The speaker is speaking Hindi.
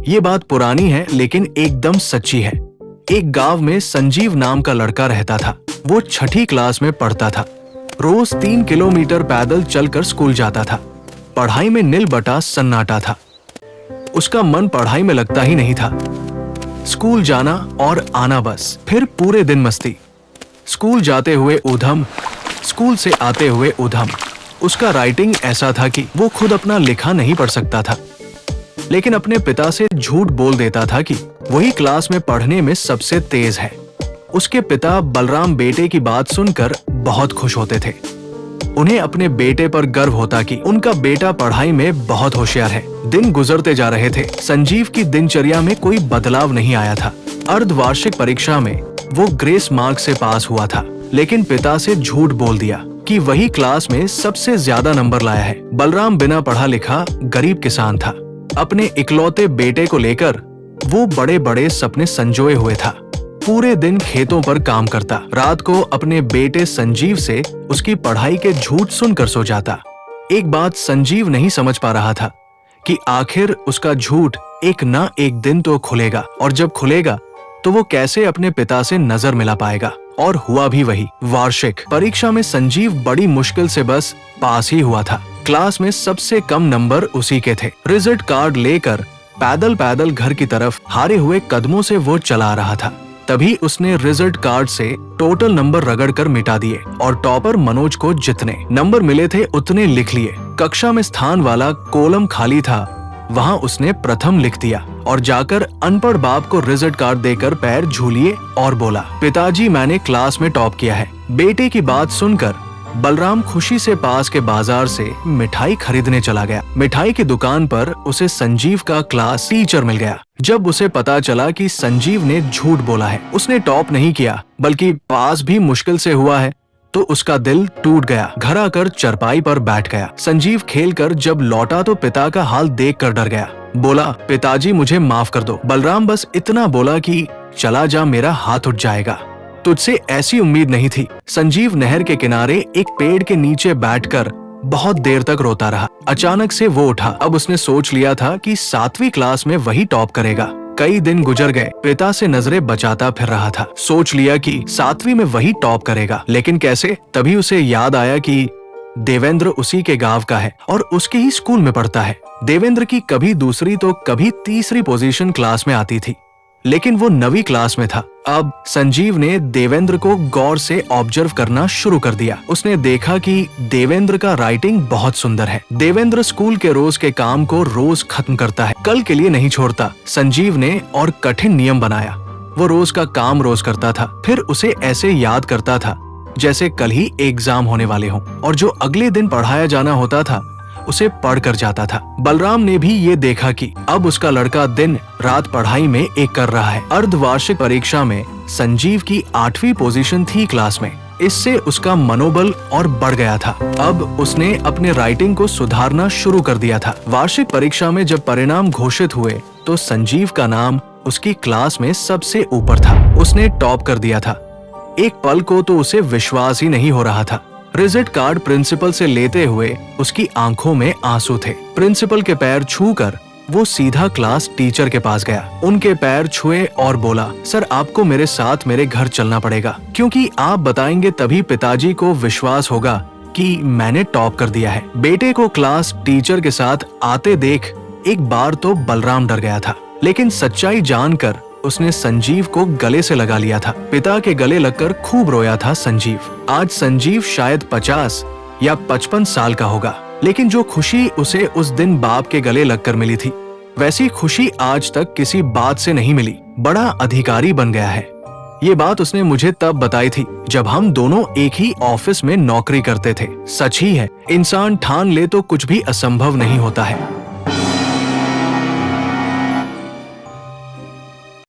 ये बात पुरानी है लेकिन एकदम सच्ची है। एक गांव में संजीव नाम का लड़का रहता था। वो 6ठी क्लास में पढ़ता था। रोज 3 किलोमीटर पैदल चलकर स्कूल जाता था। पढ़ाई में नील बटा सन्नाटा था। उसका मन पढ़ाई में लगता ही नहीं था। स्कूल जाना और आना बस, फिर पूरे दिन मस्ती। स्कूल जाते हुए उधम, स्कूल से आते हुए उधम। उसका राइटिंग ऐसा था कि वो खुद अपना लिखा नहीं पढ़ सकता था, लेकिन अपने पिता से झूठ बोल देता था कि वही क्लास में पढ़ने में सबसे तेज है। उसके पिता बलराम बेटे की बात सुनकर बहुत खुश होते थे। उन्हें अपने बेटे पर गर्व होता कि उनका बेटा पढ़ाई में बहुत होशियार है। दिन गुजरते जा रहे थे। संजीव की दिनचर्या में कोई बदलाव नहीं आया था। अर्धवार्षिक परीक्षा में वो ग्रेस मार्क से पास हुआ था, लेकिन पिता से झूठ बोल दिया कि वही क्लास में सबसे ज्यादा नंबर लाया है। बलराम बिना पढ़ा लिखा गरीब किसान था। अपने इकलौते बेटे को लेकर वो बड़े बड़े सपने संजोए हुए था। पूरे दिन खेतों पर काम करता, रात को अपने बेटे संजीव से उसकी पढ़ाई के झूठ सुनकर सो जाता। एक बात संजीव नहीं समझ पा रहा था कि आखिर उसका झूठ एक ना एक दिन तो खुलेगा, और जब खुलेगा तो वो कैसे अपने पिता से नजर मिला पाएगा। और हुआ भी वही। वार्षिक परीक्षा में संजीव बड़ी मुश्किल से बस पास ही हुआ था। क्लास में सबसे कम नंबर उसी के थे। रिजल्ट कार्ड लेकर पैदल पैदल घर की तरफ हारे हुए कदमों से वो चला रहा था। तभी उसने रिजल्ट कार्ड से टोटल नंबर रगड़कर मिटा दिए और टॉपर मनोज को जितने नंबर मिले थे उतने लिख लिए। कक्षा में स्थान वाला कॉलम खाली था, वहां उसने प्रथम लिख दिया और जाकर अनपढ़ बाप को रिजल्ट कार्ड देकर पैर झूलिए और बोला, पिताजी मैंने क्लास में टॉप किया है। बेटे की बात सुनकर बलराम खुशी से पास के बाजार से मिठाई खरीदने चला गया। मिठाई की दुकान पर उसे संजीव का क्लास टीचर मिल गया। जब उसे पता चला कि संजीव ने झूठ बोला है, उसने टॉप नहीं किया बल्कि पास भी मुश्किल से हुआ है, तो उसका दिल टूट गया। घर आकर चरपाई पर बैठ गया। संजीव खेलकर जब लौटा तो पिता का हाल देखकर डर गया। बोला, पिताजी मुझे माफ कर दो। बलराम बस इतना बोला कि चला जा, मेरा हाथ उठ जाएगा। तुझसे ऐसी उम्मीद नहीं थी। संजीव नहर के किनारे एक पेड़ के नीचे बैठकर बहुत देर तक रोता रहा। अचानक से वो उठा। अब उसने सोच लिया था कि 7वीं क्लास में वही टॉप करेगा। कई दिन गुजर गए। पिता से नजरें बचाता फिर रहा था। सोच लिया कि 7वीं में वही टॉप करेगा, लेकिन कैसे? तभी उसे याद आया कि देवेंद्र उसी के गांव का है और उसके ही स्कूल में पढ़ता है। देवेंद्र की कभी दूसरी तो कभी तीसरी पोजीशन क्लास में आती थी, लेकिन वो 9वीं क्लास में था। अब संजीव ने देवेंद्र को गौर से ऑब्जर्व करना शुरू कर दिया। उसने देखा कि देवेंद्र का राइटिंग बहुत सुंदर है। देवेंद्र स्कूल के रोज के काम को रोज खत्म करता है, कल के लिए नहीं छोड़ता। संजीव ने और कठिन नियम बनाया। वो रोज का काम रोज करता था, फिर उसे ऐसे याद करता था जैसे कल ही एग्जाम होने वाले हों, और जो अगले दिन पढ़ाया जाना होता था उसे पढ़ कर जाता था। बलराम ने भी ये देखा कि अब उसका लड़का दिन रात पढ़ाई में एक कर रहा है। अर्धवार्षिक परीक्षा में संजीव की 8वीं पोजीशन थी क्लास में। इससे उसका मनोबल और बढ़ गया था। अब उसने अपने राइटिंग को सुधारना शुरू कर दिया था। वार्षिक परीक्षा में जब परिणाम घोषित हुए तो संजीव का नाम उसकी क्लास में सबसे ऊपर था। उसने टॉप कर दिया था। एक पल को तो उसे विश्वास ही नहीं हो रहा था। रिजल्ट कार्ड प्रिंसिपल से लेते हुए उसकी आंखों में आंसू थे। प्रिंसिपल के पैर छूकर वो सीधा क्लास टीचर के पास गया। उनके पैर छुए और बोला, सर आपको मेरे साथ मेरे घर चलना पड़ेगा, क्योंकि आप बताएंगे तभी पिताजी को विश्वास होगा कि मैंने टॉप कर दिया है। बेटे को क्लास टीचर के साथ आते देख एक बार तो बलराम डर गया था, लेकिन सच्चाई जानकर उसने संजीव को गले से लगा लिया था। पिता के गले लगकर खूब रोया था संजीव। आज संजीव शायद 50 या 55 साल का होगा, लेकिन जो खुशी उसे उस दिन बाप के गले लगकर मिली थी, वैसी खुशी आज तक किसी बात से नहीं मिली। बड़ा अधिकारी बन गया है। ये बात उसने मुझे तब बताई थी जब हम दोनों एक ही ऑफिस में नौकरी करते थे। सच ही है, इंसान ठान ले तो कुछ भी असंभव नहीं होता है।